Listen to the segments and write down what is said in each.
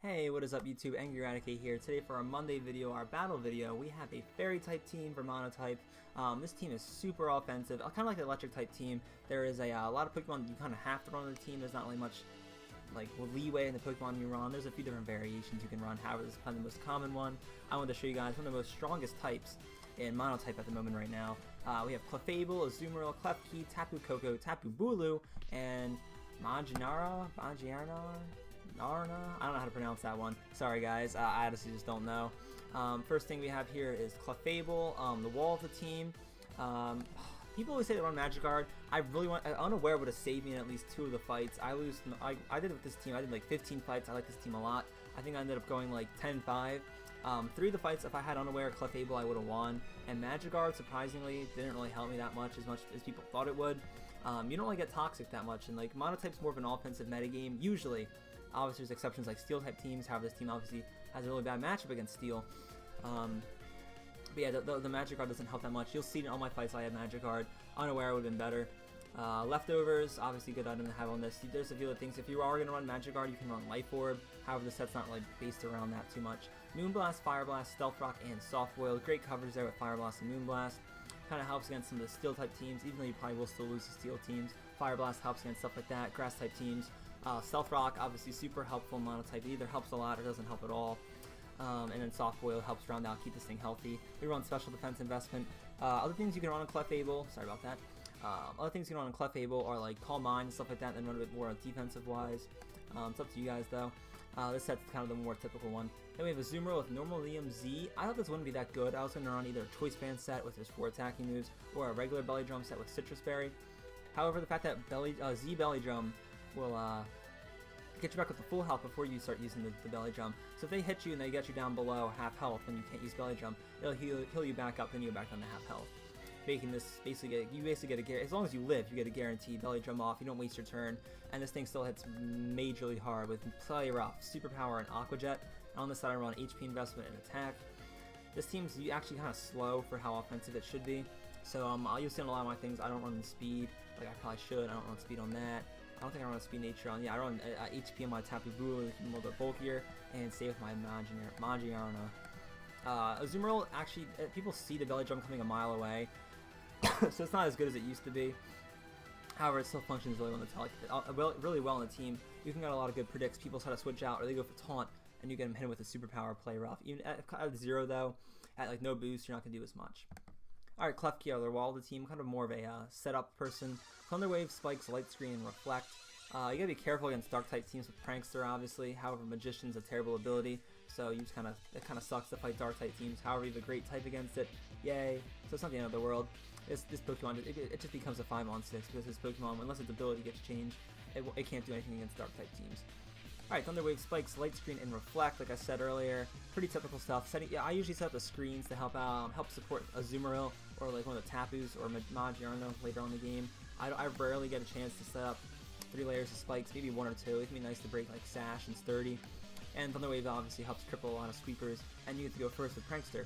Hey, what is up YouTube? Angry Eradicate here. Today for our Monday video, our battle video, we have a fairy type team for Monotype. This team is super offensive, kind of like the electric type team. There is a lot of Pokemon you kind of have to run on the team. There's not really much like leeway in the Pokemon you run. There's a few different variations you can run. However, this is probably the most common one. I wanted to show you guys one of the most strongest types in Monotype at the moment right now. We have Clefable, Azumarill, Klefki, Tapu, Koko, Tapu, Bulu, and magearna. I don't know how to pronounce that one. Sorry guys, I honestly just don't know. First thing we have here is Clefable, the wall of the team. People always say they run Magikarp. Unaware would have saved me in at least 2 of the fights. I did it with this team. I did like 15 fights. I like this team a lot. I think I ended up going like 10-5. 3 of the fights, if I had Unaware or Clefable, I would have won. And Magikarp, surprisingly, didn't really help me that much as people thought it would. You don't really get toxic that much, and like Monotype's more of an offensive metagame, usually. Obviously, there's exceptions like Steel-type teams. However, this team obviously has a really bad matchup against Steel. But yeah, the Magikarp doesn't help that much. You'll see in all my fights I have Magikarp. Unaware would have been better. Leftovers, obviously good item to have on this. There's a few other things. If you are going to run Magikarp, you can run Life Orb. However, the set's not really based around that too much. Moonblast, Fire Blast, Stealth Rock, and Soft Boil. Great coverage there with Fire Blast and Moonblast. Kind of helps against some of the Steel-type teams, even though you probably will still lose to Steel teams. Fire Blast helps against stuff like that. Grass-type teams. Stealth Rock, obviously super helpful in Monotype. It either helps a lot or doesn't help at all. And then Soft Boil helps round out, keep this thing healthy. We run Special Defense Investment. Other things you can run on Clefable, sorry about that. Other things you can run on Clefable are like Calm Mind and stuff like that, and then run a bit more defensive-wise. It's up to you guys though. This set's kind of the more typical one. Then we have a Azumarill with Normal Liam Z. I thought this wouldn't be that good. I was going to run either a Choice Band set with his 4 attacking moves, or a regular Belly Drum set with Citrus Berry. However, the fact that Z Belly Drum will get you back with the full health before you start using the Belly Drum. So if they hit you and they get you down below half health when you can't use Belly Drum, it'll heal you back up and you're back down to half health. Making this basically get a as long as you live, you get a guaranteed Belly Drum off. You don't waste your turn, and this thing still hits majorly hard with Play Rough, Superpower, and Aqua Jet. And on this side, I run HP Investment and Attack. This team's actually kind of slow for how offensive it should be. So I'll use it on a lot of my things. I don't run the speed like I probably should. I don't run speed on that. I don't think I run speed nature on. Yeah, I run HP on my Tapu Bulu, a little bit bulkier, and stay with my magearna. Azumarill, actually, people see the Belly Drum coming a mile away, so it's not as good as it used to be. However, it still functions really really well on the team. You can get a lot of good predicts. People try to switch out, or they go for Taunt, and you get them hit with a Superpower Play Rough. Even at 0 though, at like no boost, you're not gonna do as much. Alright, Klefki, other wall of the team, kind of more of a setup person. Thunder Wave, Spikes, Light Screen, and Reflect. You gotta be careful against Dark-type teams with Prankster, obviously. However, Magician's a terrible ability, so it kind of sucks to fight Dark-type teams. However, you have a great type against it. Yay! So it's not the end of the world. This Pokemon, it just becomes a 5-on-6 because this Pokemon, unless its ability gets changed, it can't do anything against Dark-type teams. Alright, Thunder Wave, Spikes, Light Screen, and Reflect, like I said earlier. Pretty typical stuff. I usually set up the screens to help support Azumarill, or like one of the Tapus, or Magearna later on in the game. I rarely get a chance to set up 3 layers of spikes, maybe 1 or 2. It can be nice to break like Sash and Sturdy. And Thunder Wave obviously helps cripple a lot of sweepers, and you get to go first with Prankster.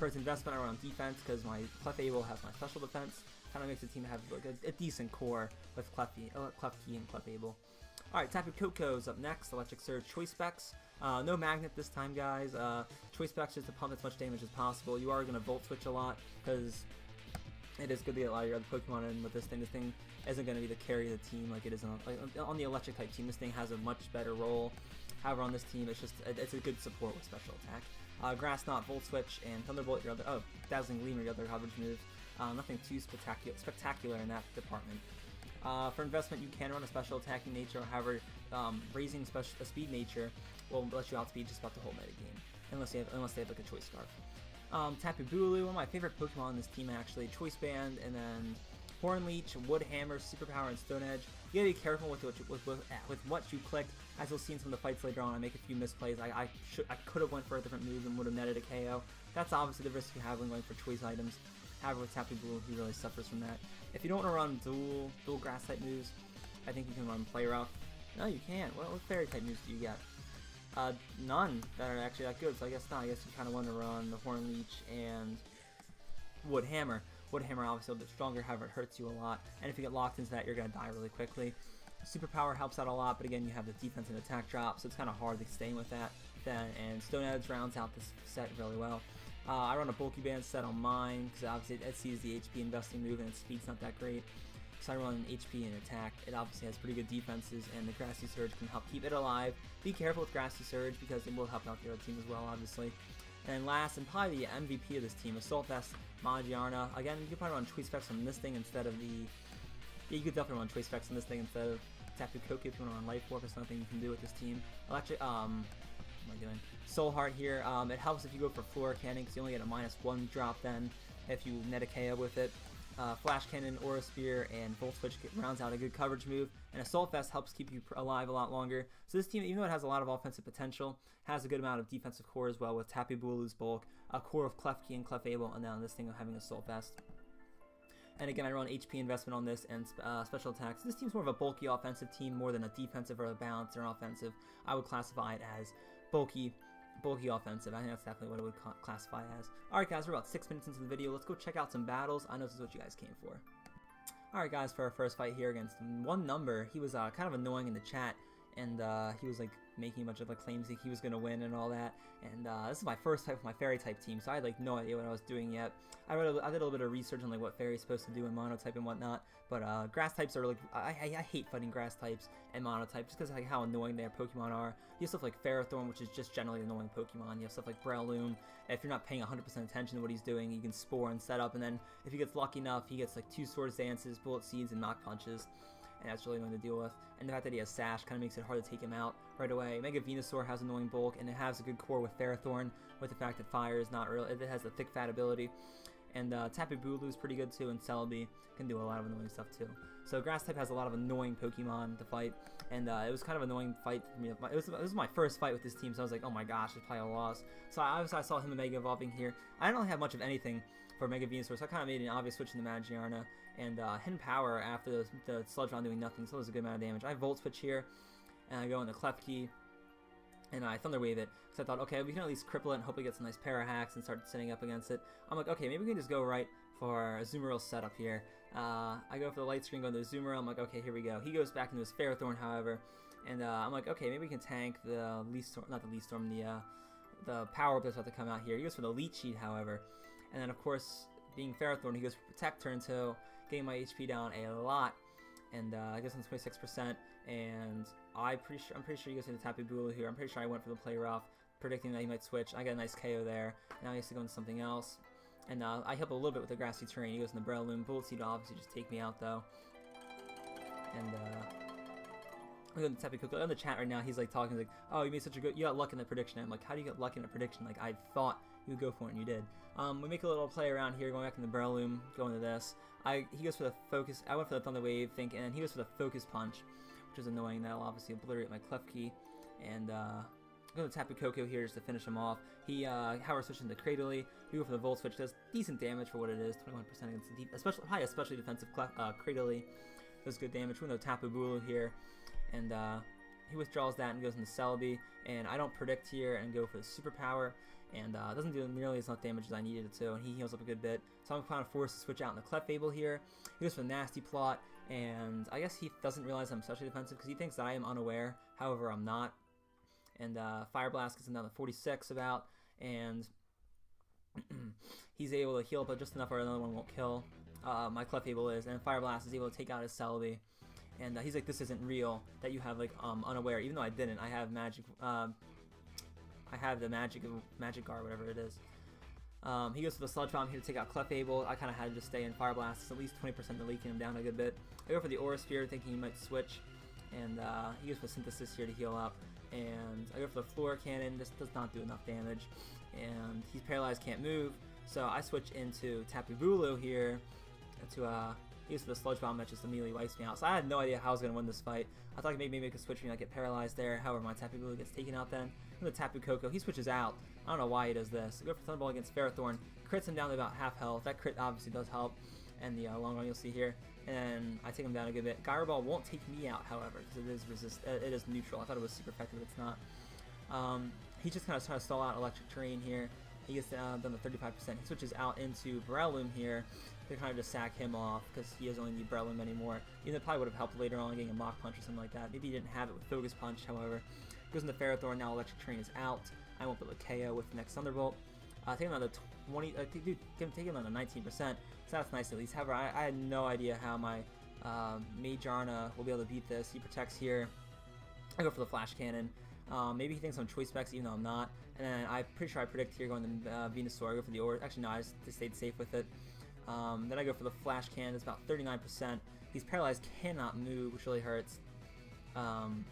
First investment, I run on defense because my Clefable has my special defense. Kind of makes the team have like a decent core with Klefki and Clefable. Alright, Tapu Koko's up next. Electric Surge, Choice Specs. No Magnet this time, guys. Choice Specs just to pump as much damage as possible. You are going to Volt Switch a lot because it is good to get a lot of your other Pokemon in with this thing. This thing isn't going to be the carry of the team like it is on the Electric type team. This thing has a much better role. However, on this team, it's a good support with Special Attack. Grass Knot, Volt Switch, and Thunderbolt, your other Dazzling Gleam, your other coverage moves. Nothing too spectacular in that department. For investment, you can run a special attacking nature. However, raising a speed nature will let you outspeed just about the whole metagame, unless they have like a choice scarf. Tapu Bulu, one of my favorite Pokemon in this team actually. Choice Band, and then Horn Leech, Wood Hammer, Superpower, and Stone Edge. You gotta be careful with what you click. As you'll see in some of the fights later on, I make a few misplays. I could have went for a different move and would have netted a KO. That's obviously the risk you have when going for choice items. However, with Tapu Bulu, he really suffers from that. If you don't want to run dual grass type moves, I think you can run Play Rough. No, you can't. What fairy type moves do you get? None that are actually that good, so I guess not. I guess you kind of want to run the Horn Leech and Wood Hammer. Wood Hammer obviously a bit stronger, however it hurts you a lot, and if you get locked into that, you're going to die really quickly. Superpower helps out a lot, but again, you have the defense and attack drop, so it's kind of hard to stay with that. And Stone Edge rounds out this set really well. I run a bulky band set on mine because obviously it sees the HP investing move and its speed's not that great. So I run HP and attack. It obviously has pretty good defenses, and the Grassy Surge can help keep it alive. Be careful with Grassy Surge because it will help out the other team as well, obviously. And last, and probably the MVP of this team, Assault Vest magearna. Again, you could probably run Choice Specs on this thing instead of the... Yeah, you could definitely run Choice Specs on this thing instead of tapu koko if you want to run Life Warp or something you can do with this team. Electric, what am I doing? Soul Heart here. It helps if you go for Floor Cannon because you only get a -1 drop then if you net a KO with it. Flash Cannon, Aura Spear, and Volt Switch rounds out a good coverage move, and Assault Vest helps keep you alive a lot longer. So this team, even though it has a lot of offensive potential, has a good amount of defensive core as well with Tapu Bulu's bulk, a core of Klefki and Clefable, and now this thing of having Assault Vest. And again, I run HP investment on this and special attacks. This team's more of a bulky offensive team more than a defensive or a balanced or offensive. I would classify it as bulky offensive. I think that's definitely what it would classify as. Alright guys, we're about 6 minutes into the video. Let's go check out some battles. I know this is what you guys came for. Alright guys, for our first fight here against one number, he was kind of annoying in the chat, and he was like making a bunch of like claims that he was going to win and all that. And this is my first fight with my fairy type team, so I had like no idea what I was doing yet. I did a little bit of research on like what fairy is supposed to do in monotype and whatnot, but grass types are like, I hate fighting grass types and monotype just because of like how annoying their Pokemon are. You have stuff like Ferrothorn, which is just generally an annoying Pokemon. You have stuff like Breloom. If you're not paying 100% attention to what he's doing, you can Spore and set up, and then if he gets lucky enough, he gets like 2 Swords Dances, Bullet Seeds, and Knock Punches. And that's really annoying to deal with. And the fact that he has Sash kind of makes it hard to take him out right away. Mega Venusaur has annoying bulk, and it has a good core with Ferrothorn, with the fact that Fire is not real. It has the thick fat ability. And Tapu Bulu is pretty good too, and Celebi can do a lot of annoying stuff too. So Grass type has a lot of annoying Pokemon to fight, and it was kind of an annoying fight for me. It was my first fight with this team, so I was like, oh my gosh, it's probably a loss. So I saw him Mega Evolving here. I don't really have much of anything for Mega Venusaur, so I kind of made an obvious switch into Magearna. And Hidden Power after the Sludge Round doing nothing, so it was a good amount of damage. I Volt Switch here, and I go into Klefki, and I Thunder Wave it, because I thought, okay, we can at least cripple it and hopefully get some nice para hacks and start setting up against it. I'm like, okay, maybe we can just go right for azumarill setup here. I go for the light screen, go into azumarill. I'm like, okay, here we go. He goes back into his Ferrothorn, however, and I'm like, okay, maybe we can tank the Leaf Storm, not the Leaf Storm, the Power Up that's about to come out here. He goes for the Leech Seed, however, and then of course, being Ferrothorn, he goes for Protect turn 2. Getting my HP down a lot, and I guess on 26%, and I'm pretty sure he goes into Tapu Bulu here. I'm pretty sure I went for the play rough, predicting that he might switch. I got a nice KO there. Now he has to go into something else, and I help a little bit with the grassy terrain. He goes into Breloom. Bullet Seed will obviously just take me out though, and I go to Tapu Koko. In the chat right now, he's like talking like, oh, you got luck in the prediction. I'm like, how do you get luck in a prediction? Like, I thought you would go for it and you did. We make a little play around here, going back in the Breloom, going to this. He goes for the focus. I went for the Thunder Wave, and he goes for the Focus Punch, which is annoying. That'll obviously obliterate my Klefki. And I'm going to Tapu Koko here just to finish him off. He Power Switch into Cradily. We go for the Volt Switch. Does decent damage for what it is, 21% against the especially defensive Cradily. Does good damage. We're going to Tapu Bulu here, and he withdraws that and goes into Celebi. And I don't predict here and go for the Superpower. And doesn't do nearly as much damage as I needed it to, and he heals up a good bit. So I'm kind of forced to switch out in the Clefable here. He goes for the Nasty Plot, and I guess he doesn't realize I'm especially defensive because he thinks that I am unaware. However, I'm not. And Fire Blast gets him down to 46 about, and he's able to heal up just enough where another one won't kill. My Clefable is, and Fire Blast is able to take out his Celebi. And he's like, this isn't real, that you have like unaware, even though I didn't. I have magic. I have the magic guard, whatever it is. He goes for the Sludge Bomb here to take out Clefable. I kind of had to just stay in Fire Blast. It's at least 20% deleting him down a good bit. I go for the Aura Sphere, thinking he might switch, and he goes for Synthesis here to heal up. And I go for the Floor Cannon. This does not do enough damage, and he's paralyzed, can't move. So I switch into Tapu Bulu here to he goes for the Sludge Bomb that just immediately wipes me out. So I had no idea how I was going to win this fight. I thought maybe I could switch me and get paralyzed there. However, my Tapu Bulu gets taken out then. The Tapu Koko, he switches out. I don't know why he does this. I go for Thunderbolt against Ferrothorn, crits him down to about half health. That crit obviously does help, and the long run you'll see here. And I take him down a good bit. Gyro Ball won't take me out, however, because it is neutral. I thought it was super effective, it's not. He just kind of tries to stall out Electric Terrain here, he gets done to 35%. He switches out into Breloom here to kind of just sack him off because he doesn't really need Breloom anymore. Even though it probably would have helped later on getting a Mach Punch or something like that. Maybe he didn't have it with Focus Punch, however. Goes into Ferrothorn, now Electric Train is out. I won't be able to KO with the next Thunderbolt. Take him on the 20, dude, take him on the 19%, so that's nice at least. However, I had no idea how my magearna will be able to beat this. He protects here. I go for the Flash Cannon. Maybe he thinks I'm choice specs, even though I'm not. And then I'm pretty sure I predict here going to Venusaur. I go for the Ore. Actually, no, I just stayed safe with it. Then I go for the Flash Cannon. It's about 39%. He's paralyzed, cannot move, which really hurts. And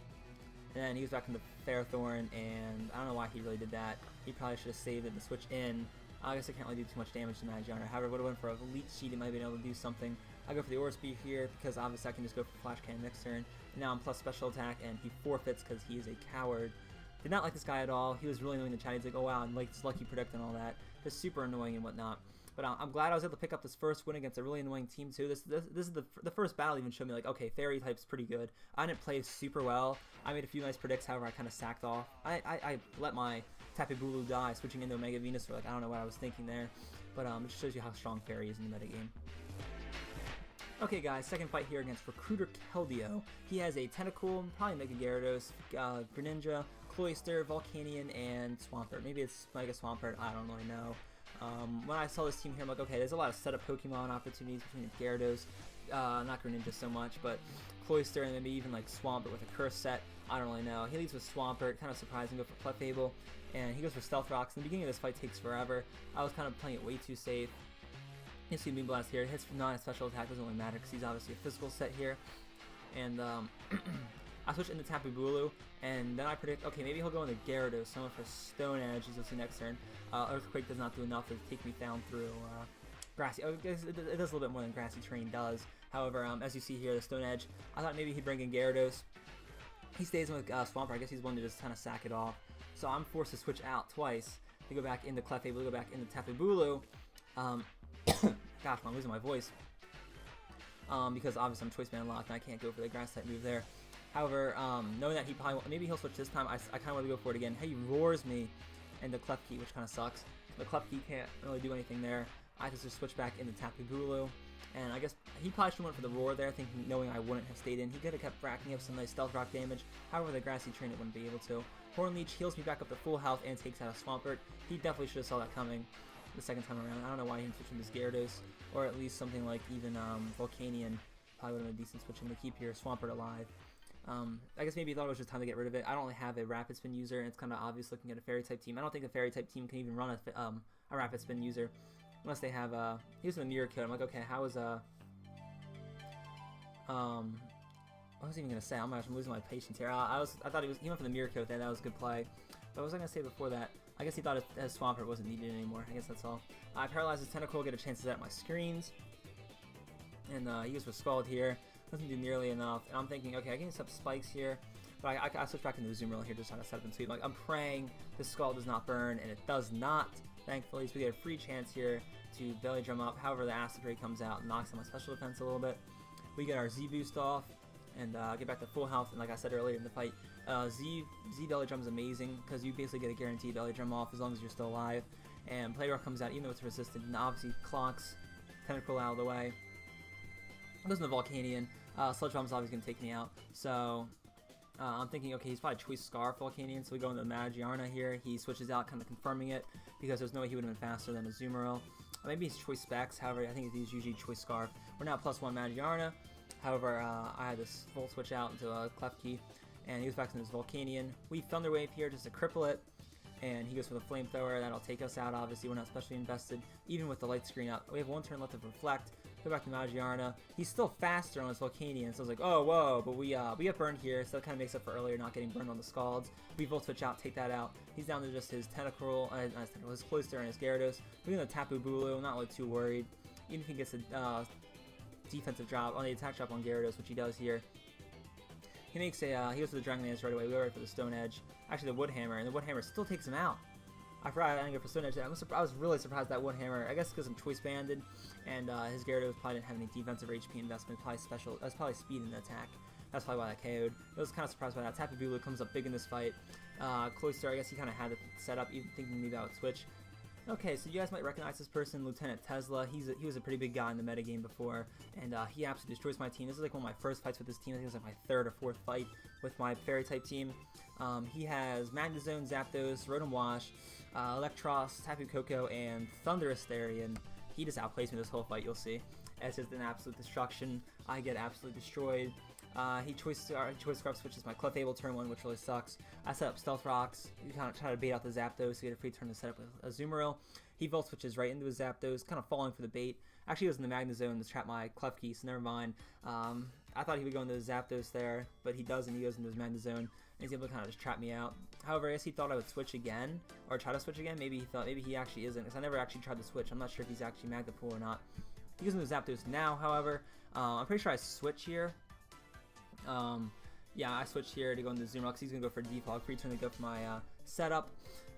then he goes back into Ferrothorn, and I don't know why he really did that. He probably should have saved it and switch in. I guess I can't really do too much damage to Magearna. However, would have went for a Leech Seed, he might have been able to do something. I go for the Aura Speed here because obviously I can just go for Flash Cannon next turn. And now I'm plus special attack, and he forfeits because he is a coward. Did not like this guy at all. He was really annoying in the chat. He's like, oh wow, and like this Lucky Predict and all that. Just super annoying and whatnot. But I'm glad I was able to pick up this first win against a really annoying team too. This is the first battle even showed me like, okay, Fairy type's pretty good. I didn't play super well. I made a few nice predicts, however I kind of sacked off. I let my Tapu Bulu die, switching into Omega Venusaur. Like I don't know what I was thinking there, but it just shows you how strong Fairy is in the metagame. Okay guys, second fight here against Recruiter Keldeo. He has a Tentacool, probably Mega Gyarados, Greninja, Cloyster, Volcanion, and Swampert. Maybe it's Mega Swampert, I don't really know. When I saw this team here, I'm like, okay, there's a lot of setup Pokemon opportunities between the Gyarados, not Greninja so much, but Cloyster and maybe even like Swampert with a Curse set, I don't really know. He leads with Swampert, kind of surprising, go for Clefable, and he goes for Stealth Rocks. In the beginning of this fight takes forever. I was kind of playing it way too safe. You see Moon Blast here, it hits for non-special attack, doesn't really matter because he's obviously a physical set here. And I switch into Tapu Bulu, and then I predict, okay, maybe he'll go into Gyarados, so I went for Stone Edge, as you'll see next turn. Earthquake does not do enough to take me down through Grassy. Oh, it does a little bit more than Grassy Terrain does. However, as you see here, the Stone Edge, I thought maybe he'd bring in Gyarados. He stays in with Swampert. I guess he's one to just kind of sack it off. So I'm forced to switch out twice to go back into Clefable, to go back into Tapu Bulu. Gosh, I'm losing my voice. Because obviously I'm choice band locked and I can't go for the grass type move there. However, knowing that he probably maybe he'll switch this time, I kind of want to go for it again. Hey, he roars me into Klefki, which kind of sucks. The Klefki can't really do anything there. I just switch back into Tapu Bulu. And I guess he probably should have went for the roar there, thinking knowing I wouldn't have stayed in. He could have kept racking up some nice stealth rock damage. However, the Grassy Train it wouldn't be able to. Horn Leech heals me back up to full health and takes out a Swampert. He definitely should have saw that coming the second time around. I don't know why he didn't switch into Gyarados, or at least something like even Volcanion. Probably would have been a decent switch in to keep your Swampert alive. I guess maybe he thought it was just time to get rid of it. I don't really have a Rapid Spin user, and it's kind of obvious looking at a Fairy type team. I don't think a Fairy type team can even run a Rapid Spin user unless they have he was in a Mirror Code. I'm like, okay, how is what was I even gonna say? I'm losing my patience here. I thought he went for the Mirror Code there. That was a good play. But what was I gonna say before that? I guess he thought his Swampert wasn't needed anymore. I guess that's all. I paralyze his Tentacool, get a chance to set up my screens. And he goes for Scald here. Doesn't do nearly enough. And I'm thinking, okay, I can set up spikes here. But I switch back into azumarill here, just trying to set up and sweep. Like, I'm praying this Scald does not burn, and it does not. Thankfully, so we get a free chance here to Belly Drum up. However, the Acid Ray comes out and knocks on my special defense a little bit. We get our Z boost off and get back to full health. And like I said earlier in the fight, Z Belly Drum is amazing because you basically get a guaranteed Belly Drum off as long as you're still alive. And Play Rough comes out even though it's resistant, and obviously clonks Tentacle out of the way. Goes into Volcanion. Sludge Bomb's obviously going to take me out. So I'm thinking, okay, he's probably Choice Scarf Volcanion, so we go into Magearna here. He switches out, kind of confirming it, because there's no way he would have been faster than Azumarill. Maybe he's Choice Specs, however, I think he's usually Choice Scarf. We're now +1 Magearna. However, I had this full switch out into Klefki, and he goes back to his Volcanion. We Thunder Wave here just to cripple it, and he goes for the Flamethrower. That'll take us out, obviously. We're not specially invested, even with the light screen out. We have one turn left of Reflect. Go back to Magearna. He's still faster on his Volcanion, so I was like, oh, whoa, but we get burned here, so that kind of makes up for earlier not getting burned on the Scalds. We Volt Switch out, take that out. He's down to just his Tentacle, his Cloyster, and his Gyarados. We're going to Tapu Bulu, I'm not really too worried. Even if he gets a defensive drop on the attack drop on Gyarados, which he does here. He makes a, he goes for the Dragon Lance right away. We go right for the Stone Edge. Actually, the Wood Hammer, and the Wood Hammer still takes him out. I forgot I didn't go for Stone Edge. I was really surprised that Wood Hammer. I guess because I'm choice banded, and his Gyarados probably didn't have any defensive or HP investment. Probably special. That's probably speed in the attack. That's probably why that KO'd. I was kind of surprised by that. Tapu Bulu comes up big in this fight. Cloyster, I guess he kind of had it set up, even thinking maybe I would switch. Okay, so you guys might recognize this person, Lieutenant Tesla. He was a pretty big guy in the metagame before, and he absolutely destroys my team. This is like one of my first fights with this team. I think it was like my third or fourth fight with my fairy type team. He has Magnezone, Zapdos, Rotom Wash, Electros, Tapu Koko, and Thunderous Therian. He just outplays me this whole fight, you'll see. It's just an absolute destruction. I get absolutely destroyed. He choice scrubs, which is my Clefable turn 1, which really sucks. I set up Stealth Rocks. You kind of try to bait out the Zapdos to get a free turn to set up with azumarill. He Volt switches right into his Zapdos, kind of falling for the bait. Actually, he was in the Magnezone to trap my Klefki, so never mind. I thought he would go into the Zapdos there, but he doesn't. He goes into his Magnezone, and he's able to kind of just trap me out. However, I guess he thought I would switch again, or try to switch again. Maybe he thought, maybe he actually isn't, because I never actually tried to switch. I'm not sure if he's actually Magnepool or not. He goes into the Zapdos now, however. I'm pretty sure I switch here. Yeah, I switched here to go into Azumarill because he's going to go for default. Free turn to go for my setup.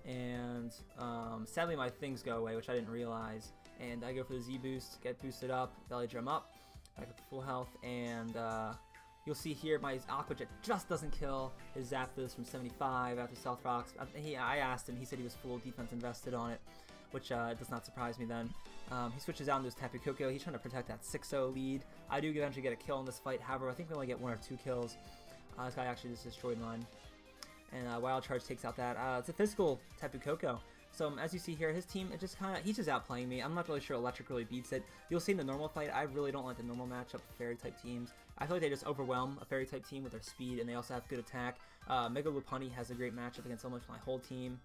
And sadly my things go away, which I didn't realize. And I go for the Z boost, get boosted up, belly drum up, back up to full health. And you'll see here my Aqua Jet just doesn't kill his Zapdos from 75 after Stealth Rocks. I asked him, he said he was full defense invested on it, which does not surprise me then. He switches out into his Tapu Koko. He's trying to protect that 6-0 lead. I do eventually get a kill in this fight. However, I think we only get 1 or 2 kills. This guy actually just destroyed mine. And Wild Charge takes out that. It's a physical Tapu Koko. So as you see here, his team, he's just outplaying me. I'm not really sure Electric really beats it. You'll see in the normal fight, I really don't like the normal matchup with Fairy type teams. I feel like they just overwhelm a Fairy type team with their speed, and they also have good attack. Mega Lopunny has a great matchup against almost my whole team.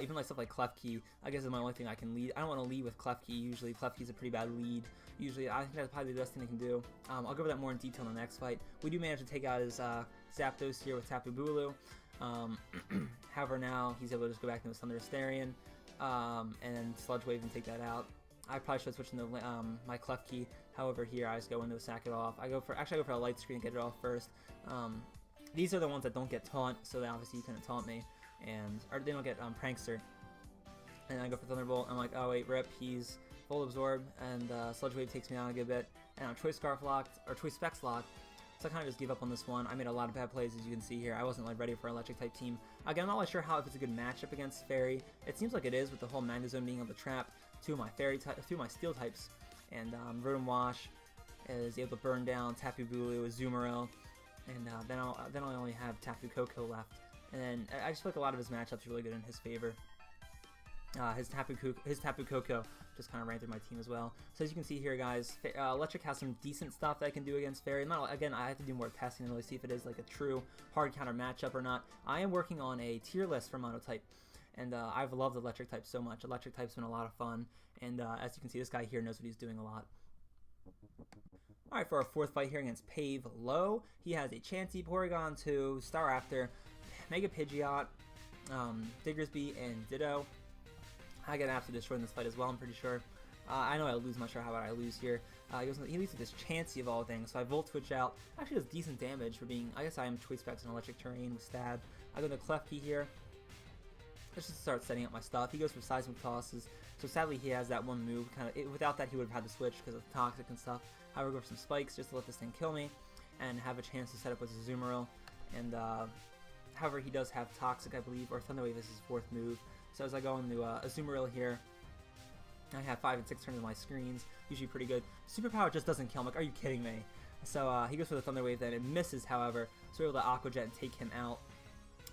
Even like stuff like Klefki, I guess is my only thing I can lead. I don't want to lead with Klefki usually. Klefki's a pretty bad lead. Usually, I think that's probably the best thing I can do. I'll go over that more in detail in the next fight. We do manage to take out his Zapdos here with Tapu Bulu. However, now he's able to just go back into his Thunderous Therian and then Sludge Wave and take that out. I probably should have switched into my Klefki. However, here I just go into sack it off. I go for a light screen and get it off first. These are the ones that don't get taunt, so they obviously you couldn't taunt me. Or they don't get Prankster. And I go for Thunderbolt. I'm like, oh wait, rip, he's full absorb, and Sludge Wave takes me down a good bit. And I'm Choice Scarf locked, or Choice Specs locked. So I kind of just gave up on this one. I made a lot of bad plays, as you can see here. I wasn't like ready for an Electric type team. Again, I'm not really sure if it's a good matchup against Fairy. It seems like it is with the whole Magnezone being able to trap two of my Steel types. And Rotom Wash is able to burn down Tapu Bulu, Azumarill, and then I only have Tapu Koko left. And then I just feel like a lot of his matchups are really good in his favor. His Tapu Koko just kind of ran through my team as well. So as you can see here, guys, Electric has some decent stuff that I can do against Fairy. Again, I have to do more testing to really see if it is like a true hard counter matchup or not. I am working on a tier list for Monotype, and I've loved Electric type so much. Electric type's been a lot of fun, and as you can see, this guy here knows what he's doing a lot. Alright, for our fourth fight here against Pave Low, he has a Chansey, Porygon 2, Staraptor, Mega Pidgeot, Diggersby, and Ditto. I get absolutely destroyed in this fight as well, I'm pretty sure. I know I lose, I'm not sure how about I lose here. He leads with this Chansey of all things, so I Volt Switch out. Actually does decent damage for being, I guess I am Choice Specs in Electric Terrain with Stab. I go to Klefki here. Let's just start setting up my stuff. He goes for Seismic Tosses, so sadly he has that one move. Without that he would have had to switch because of Toxic and stuff. I would go for some Spikes just to let this thing kill me, and have a chance to set up with Azumarill. And however, he does have Toxic, I believe, or Thunder Wave is his fourth move. So as I go into Azumarill here, I have 5 and 6 turns on my screens, usually pretty good. Superpower just doesn't kill him, like, are you kidding me? So he goes for the Thunder Wave then, it misses, however, so we're able to Aqua Jet and take him out.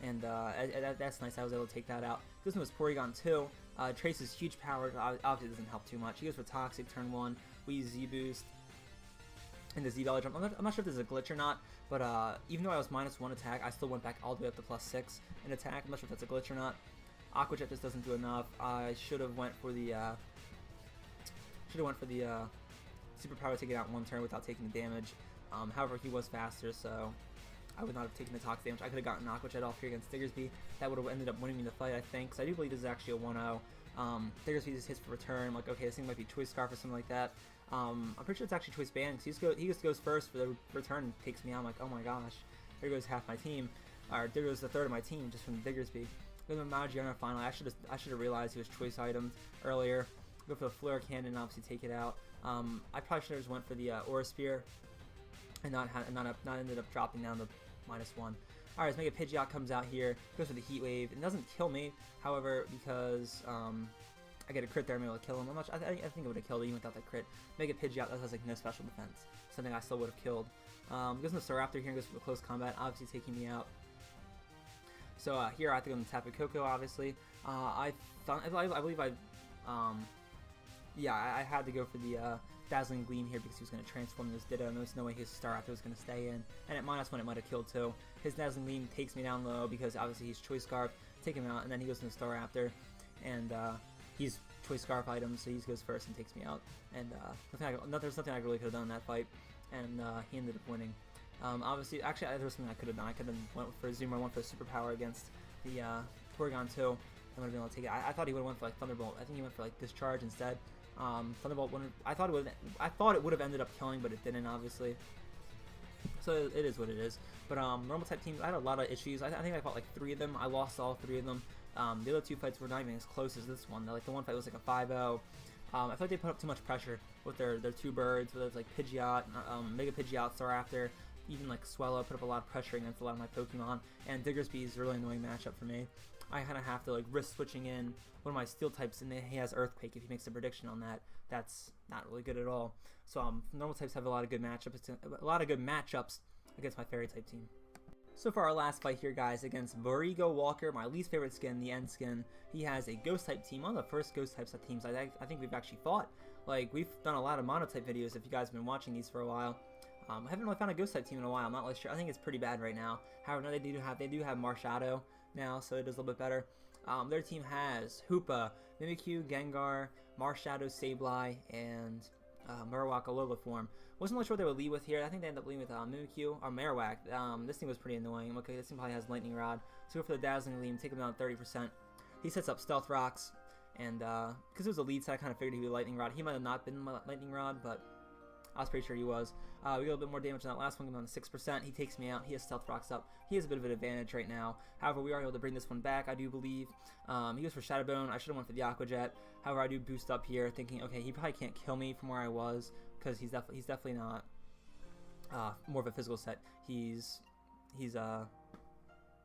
And that's nice, I was able to take that out. This one was Porygon 2, Trace's huge power, obviously doesn't help too much. He goes for Toxic turn 1, we use Z-Boost, and the Z-Belly Jump. I'm not sure if this is a glitch or not, but even though I was -1 attack, I still went back all the way up to +6 in attack. I'm not sure if that's a glitch or not. Aqua Jet just doesn't do enough. I should have went for the superpower to get out in one turn without taking the damage. However, he was faster, so I would not have taken the toxic damage. I could have gotten Aqua Jet off here against Diggersby. That would have ended up winning me the fight, I think. So I do believe this is actually a 1-0. Diggersby just hits for return. I'm like, okay, this thing might be Choice Scarf or something like that. I'm pretty sure it's actually Choice Band because he just goes first for the return and takes me out. I'm like, oh my gosh, there goes half my team, or there goes the third of my team just from Diggersby. Go to magearna finally. I should have realized he was choice item earlier. Go for the Flare Cannon and obviously take it out. I probably should have just went for the Aura Spear and not ended up dropping down to -1. Alright, so Mega Pidgeot comes out here, goes for the Heat Wave, and doesn't kill me, however, because I get a crit there, I'm able to kill him. I think it would have killed him even without that crit. Mega Pidgeot, that has like no special defense, something I still would have killed. Goes into Staraptor here and goes for the close combat, obviously taking me out. So here I have to go on the Tapu Koko, obviously. I believe I had to go for the Dazzling Gleam here because he was going to transform into this Ditto, and there was no way his Staraptor was going to stay in. And at -1, it might have killed too. His Dazzling Gleam takes me down low because obviously he's Choice Scarf. Take him out, and then he goes into Staraptor, and he's Choice Scarf item, so he goes first and takes me out. And there's nothing I really could have done in that fight, and he ended up winning. Obviously, actually, there was something I could have done. I could have went for Azumarill, went for Superpower against the Porygon too. I would have been able to take it. I thought he would have went for like Thunderbolt. I think he went for like Discharge instead. Thunderbolt wouldn't. I thought it would have ended up killing, but it didn't, obviously. So it is what it is. But normal type teams, I had a lot of issues. I think I fought like 3 of them. I lost all 3 of them. The other 2 fights were not even as close as this one. Like the one fight was like a 5-0. I feel like they put up too much pressure with their 2 birds, whether it's like Pidgeot, Mega Pidgeot, Staraptor, even like Swellow put up a lot of pressure against a lot of my Pokemon. And Diggersby is a really annoying matchup for me. I kind of have to like risk switching in one of my Steel types, and he has Earthquake. If he makes a prediction on that, that's not really good at all. So normal types have a lot of good matchups, against my Fairy type team. So for our last fight here, guys, against Burigo Walker, my least favorite skin, the End skin. He has a Ghost type team, one of the first Ghost types teams I think we've actually fought. Like, we've done a lot of Monotype videos if you guys have been watching these for a while. I haven't really found a Ghost type team in a while. I'm not really sure. I think it's pretty bad right now. However, no, they do have Marshadow now, so it is a little bit better. Their team has Hoopa, Mimikyu, Gengar, Marshadow, Sableye, and Marowak Alola form. Wasn't really sure what they would lead with here. I think they ended up leading with Mimikyu or Marowak. This thing was pretty annoying. Okay, this thing probably has Lightning Rod. So go for the Dazzling Gleam, take him down 30%. He sets up Stealth Rocks, and because it was a lead set, I kind of figured he'd be Lightning Rod. He might have not been Lightning Rod, but I was pretty sure he was. We got a little bit more damage on that last one, going down to 6%. He takes me out. He has Stealth Rocks up. He has a bit of an advantage right now. However, we are able to bring this one back, I do believe. He goes for Shadow Bone. I should have went for the Aqua Jet. However, I do boost up here, thinking, okay, he probably can't kill me from where I was, because he's definitely not more of a physical set. He's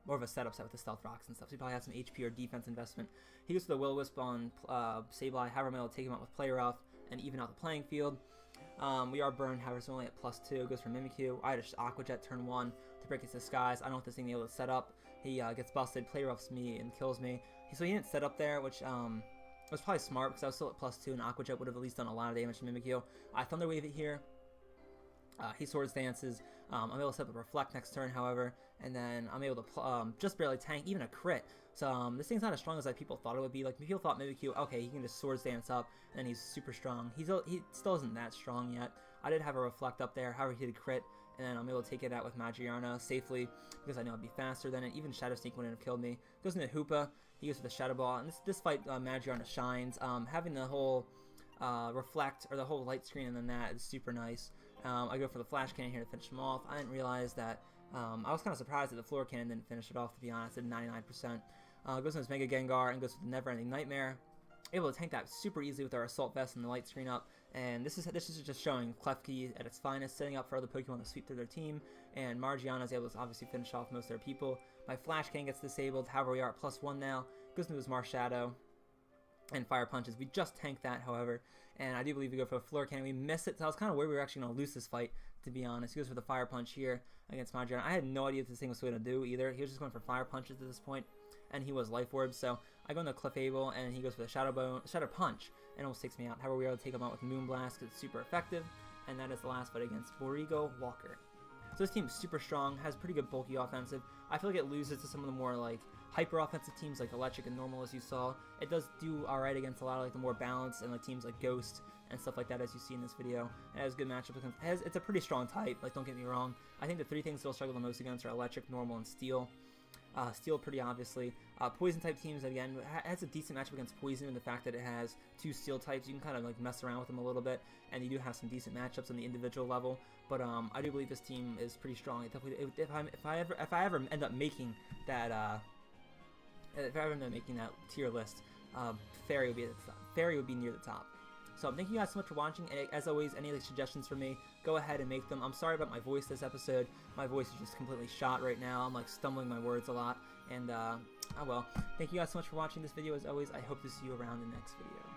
more of a setup set with the Stealth Rocks and stuff. So he probably has some HP or defense investment. He goes to the Will-O-Wisp on Sableye. However, I'm able to take him out with Play Rough and even out the playing field. We are burned, however, it's only at +2. Goes for Mimikyu. I had an Aqua Jet turn 1 to break its disguise. I don't want this thing able to set up. He gets busted, Play Roughs me, and kills me. So he didn't set up there, which was probably smart because I was still at +2, and Aqua Jet would have at least done a lot of damage to Mimikyu. I Thunder Wave it here. He Swords Dances. I'm able to set up a Reflect next turn, however, and then I'm able to just barely tank, even a crit. So this thing's not as strong as like people thought it would be. Like people thought Mimikyu, okay, he can just Swords Dance up, and then he's super strong. He still isn't that strong yet. I did have a Reflect up there, however he did a crit, and then I'm able to take it out with magearna safely because I know I'd be faster than it. Even Shadow Sneak wouldn't have killed me. Goes into Hoopa. He goes for the Shadow Ball, and this fight magearna shines. Having the whole Reflect or the whole light screen and then that is super nice. I go for the Flash Cannon here to finish him off. I didn't realize that. I was kind of surprised that the Floor Cannon didn't finish it off, to be honest. At 99%. Goes into his Mega Gengar and goes with the Never Ending Nightmare. Able to tank that super easily with our Assault Vest and the light screen up. And this is just showing Klefki at its finest, setting up for other Pokemon to sweep through their team. And Margiana is able to obviously finish off most of their people. My Flash Cannon gets disabled. However, we are at +1 now. Goes into his Marshadow and Fire Punches. We just tanked that, however, and I do believe we go for a Floor Cannon. We miss it, so I was kind of worried we were actually going to lose this fight, to be honest. He goes for the Fire Punch here against Magearna. I had no idea what this thing was going to do either. He was just going for Fire Punches at this point, and he was Life Orb, so I go into Clefable, and he goes for the Shadow Punch, and almost takes me out. However, we are able to take him out with Moonblast because it's super effective, and that is the last fight against Burigo Walker. So this team is super strong, has pretty good bulky offensive. I feel like it loses to some of the more like hyper offensive teams like Electric and Normal, as you saw. It does do alright against a lot of like the more balanced and like teams like Ghost and stuff like that, as you see in this video. It has good matchup against. It's a pretty strong type. Like, don't get me wrong. I think the 3 things they'll struggle the most against are Electric, Normal, and Steel. Steel pretty obviously. Poison type teams, again, has a decent matchup against Poison in the fact that it has 2 Steel types. You can kind of like mess around with them a little bit, and you do have some decent matchups on the individual level. But I do believe this team is pretty strong. It definitely, if I ever end up making that tier list, Fairy would be at the top. Fairy would be near the top. So thank you guys so much for watching, and as always, any suggestions for me, go ahead and make them. I'm sorry about my voice this episode. My voice is just completely shot right now. I'm like stumbling my words a lot, and oh well. Thank you guys so much for watching this video. As always, I hope to see you around in the next video.